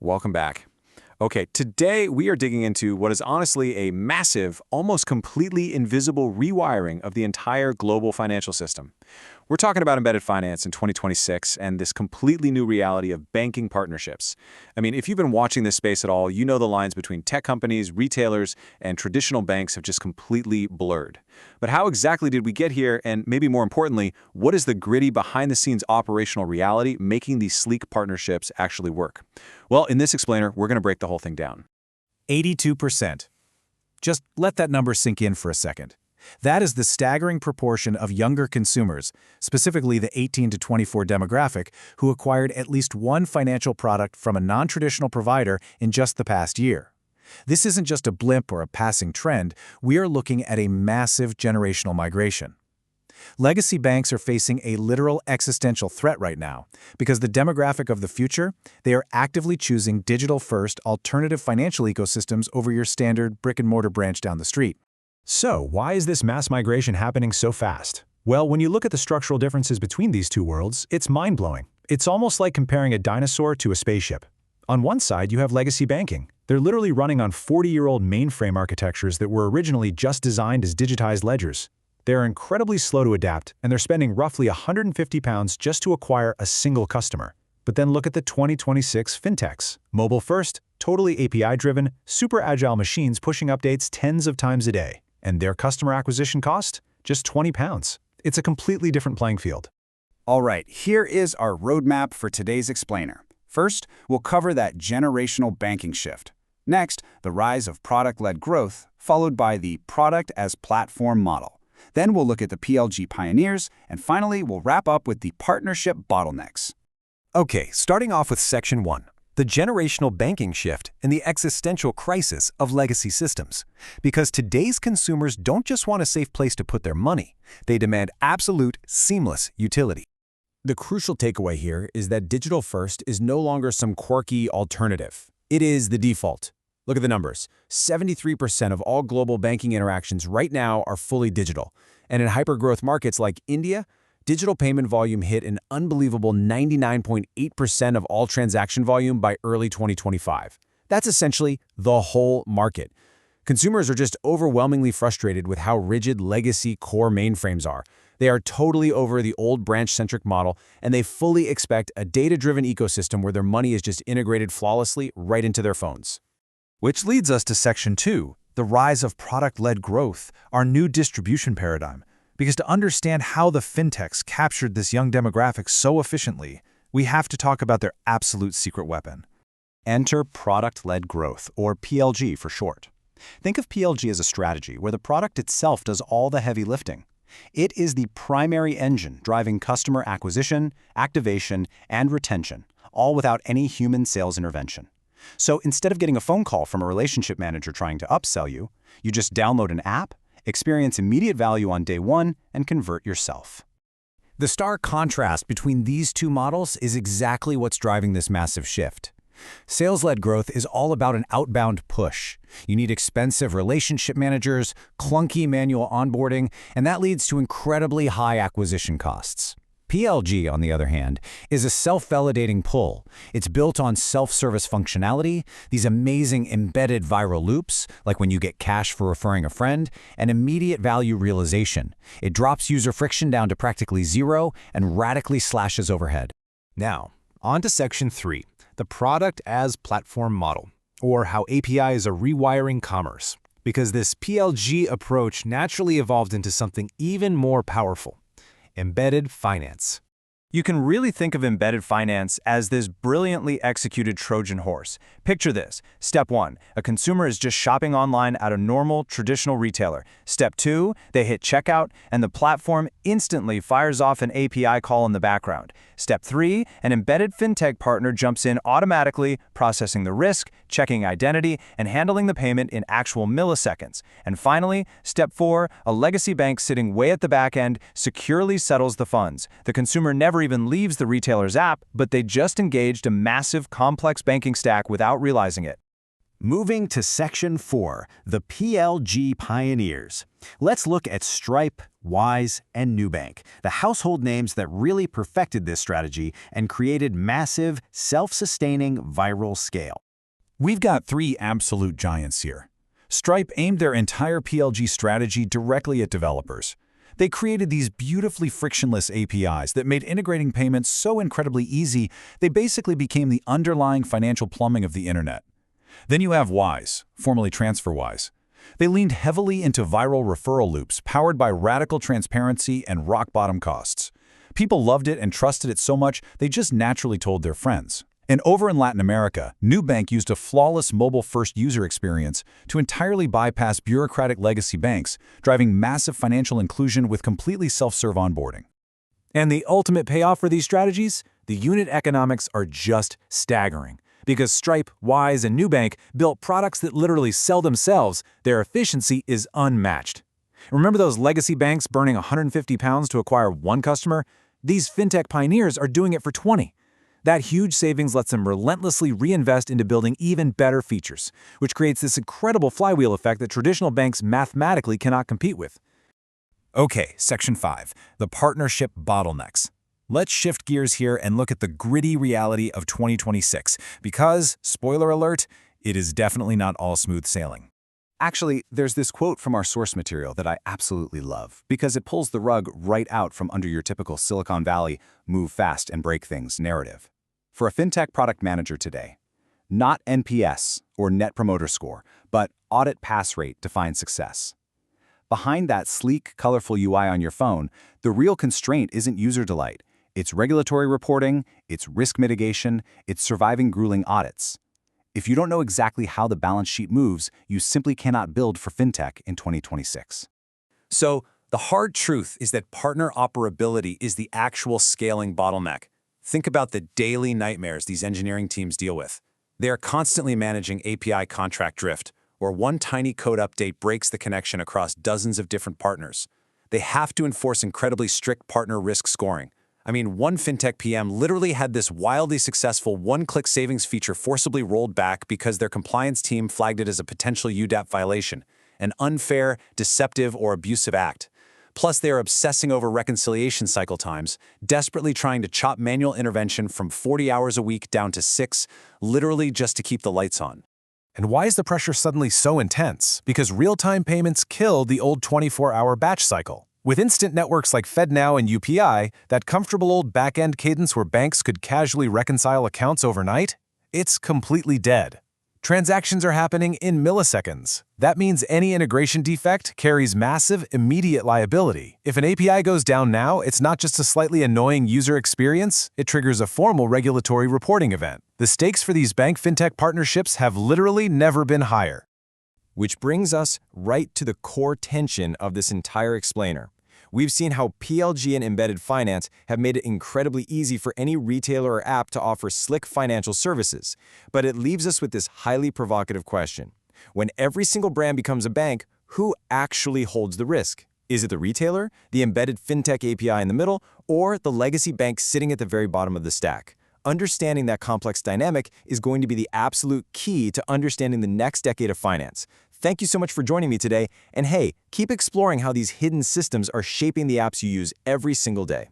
Welcome back. Okay, today we are digging into what is honestly a massive, almost completely invisible rewiring of the entire global financial system. We're talking about embedded finance in 2026 and this completely new reality of banking partnerships. I mean, if you've been watching this space at all, you know the lines between tech companies, retailers, and traditional banks have just completely blurred. But how exactly did we get here? And maybe more importantly, what is the gritty behind-the-scenes operational reality making these sleek partnerships actually work? Well, in this explainer, we're going to break the whole thing down. 82%. Just let that number sink in for a second. That is the staggering proportion of younger consumers, specifically the 18 to 24 demographic, who acquired at least one financial product from a non-traditional provider in just the past year. This isn't just a blip or a passing trend. We are looking at a massive generational migration. Legacy banks are facing a literal existential threat right now because the demographic of the future, they are actively choosing digital-first alternative financial ecosystems over your standard brick-and-mortar branch down the street. So, why is this mass migration happening so fast? Well, when you look at the structural differences between these two worlds, it's mind-blowing. It's almost like comparing a dinosaur to a spaceship. On one side, you have legacy banking. They're literally running on 40-year-old mainframe architectures that were originally just designed as digitized ledgers. They're incredibly slow to adapt, and they're spending roughly £150 just to acquire a single customer. But then look at the 2026 fintechs. Mobile-first, totally API-driven, super agile machines pushing updates tens of times a day. And their customer acquisition cost? Just £20. It's a completely different playing field. All right, here is our roadmap for today's explainer. First, we'll cover that generational banking shift. Next, the rise of product-led growth, followed by the product as platform model. Then we'll look at the PLG pioneers, and finally, we'll wrap up with the partnership bottlenecks. Okay, starting off with Section 1. The generational banking shift and the existential crisis of legacy systems. Because today's consumers don't just want a safe place to put their money, they demand absolute, seamless utility. The crucial takeaway here is that digital first is no longer some quirky alternative. It is the default. Look at the numbers. 73% of all global banking interactions right now are fully digital. And in hypergrowth markets like India, digital payment volume hit an unbelievable 99.8% of all transaction volume by early 2025. That's essentially the whole market. Consumers are just overwhelmingly frustrated with how rigid legacy core mainframes are. They are totally over the old branch-centric model, and they fully expect a data-driven ecosystem where their money is just integrated flawlessly right into their phones. Which leads us to Section 2, the rise of product-led growth, our new distribution paradigm. Because to understand how the fintechs captured this young demographic so efficiently, we have to talk about their absolute secret weapon. Enter product-led growth, or PLG for short. Think of PLG as a strategy where the product itself does all the heavy lifting. It is the primary engine driving customer acquisition, activation, and retention, all without any human sales intervention. So instead of getting a phone call from a relationship manager trying to upsell you, you just download an app, experience immediate value on day one, and convert yourself. The stark contrast between these two models is exactly what's driving this massive shift. Sales-led growth is all about an outbound push. You need expensive relationship managers, clunky manual onboarding, and that leads to incredibly high acquisition costs. PLG, on the other hand, is a self-validating pull. It's built on self-service functionality, these amazing embedded viral loops, like when you get cash for referring a friend, and immediate value realization. It drops user friction down to practically zero and radically slashes overhead. Now, on to Section 3, the product as platform model, or how APIs are rewiring commerce. Because this PLG approach naturally evolved into something even more powerful. Embedded finance. You can really think of embedded finance as this brilliantly executed Trojan horse. Picture this. Step 1, a consumer is just shopping online at a normal, traditional retailer. Step 2, they hit checkout, and the platform instantly fires off an API call in the background. Step 3, an embedded fintech partner jumps in automatically, processing the risk, checking identity, and handling the payment in actual milliseconds. And finally, Step 4, a legacy bank sitting way at the back end securely settles the funds. The consumer never even leaves the retailer's app, but they just engaged a massive, complex banking stack without realizing it. Moving to Section 4, the PLG Pioneers. Let's look at Stripe, Wise, and Nubank, the household names that really perfected this strategy and created massive, self-sustaining viral scale. We've got three absolute giants here. Stripe aimed their entire PLG strategy directly at developers. They created these beautifully frictionless APIs that made integrating payments so incredibly easy, they basically became the underlying financial plumbing of the internet. Then you have Wise, formerly TransferWise. They leaned heavily into viral referral loops powered by radical transparency and rock-bottom costs. People loved it and trusted it so much they just naturally told their friends. And over in Latin America, Nubank used a flawless mobile-first user experience to entirely bypass bureaucratic legacy banks, driving massive financial inclusion with completely self-serve onboarding. And the ultimate payoff for these strategies? The unit economics are just staggering. Because Stripe, Wise, and Nubank built products that literally sell themselves, their efficiency is unmatched. Remember those legacy banks burning 150 pounds to acquire one customer? These fintech pioneers are doing it for 20. That huge savings lets them relentlessly reinvest into building even better features, which creates this incredible flywheel effect that traditional banks mathematically cannot compete with. Okay, Section 5, the partnership bottlenecks. Let's shift gears here and look at the gritty reality of 2026, because, spoiler alert, it is definitely not all smooth sailing. Actually, there's this quote from our source material that I absolutely love because it pulls the rug right out from under your typical Silicon Valley move fast and break things narrative. For a fintech product manager today, not NPS or Net Promoter Score, but audit pass rate defines success. Behind that sleek, colorful UI on your phone, the real constraint isn't user delight. It's regulatory reporting, it's risk mitigation, it's surviving grueling audits. If you don't know exactly how the balance sheet moves, you simply cannot build for fintech in 2026. So, the hard truth is that partner operability is the actual scaling bottleneck. Think about the daily nightmares these engineering teams deal with. They are constantly managing API contract drift, where one tiny code update breaks the connection across dozens of different partners. They have to enforce incredibly strict partner risk scoring. I mean, one fintech PM literally had this wildly successful one-click savings feature forcibly rolled back because their compliance team flagged it as a potential UDAP violation, an unfair, deceptive, or abusive act. Plus, they are obsessing over reconciliation cycle times, desperately trying to chop manual intervention from 40 hours a week down to 6, literally just to keep the lights on. And why is the pressure suddenly so intense? Because real-time payments killed the old 24-hour batch cycle. With instant networks like FedNow and UPI, that comfortable old back-end cadence where banks could casually reconcile accounts overnight, it's completely dead. Transactions are happening in milliseconds. That means any integration defect carries massive, immediate liability. If an API goes down now, it's not just a slightly annoying user experience, it triggers a formal regulatory reporting event. The stakes for these bank fintech partnerships have literally never been higher. Which brings us right to the core tension of this entire explainer. We've seen how PLG and embedded finance have made it incredibly easy for any retailer or app to offer slick financial services. But it leaves us with this highly provocative question. When every single brand becomes a bank, who actually holds the risk? Is it the retailer, the embedded fintech API in the middle, or the legacy bank sitting at the very bottom of the stack? Understanding that complex dynamic is going to be the absolute key to understanding the next decade of finance. Thank you so much for joining me today, and hey, keep exploring how these hidden systems are shaping the apps you use every single day.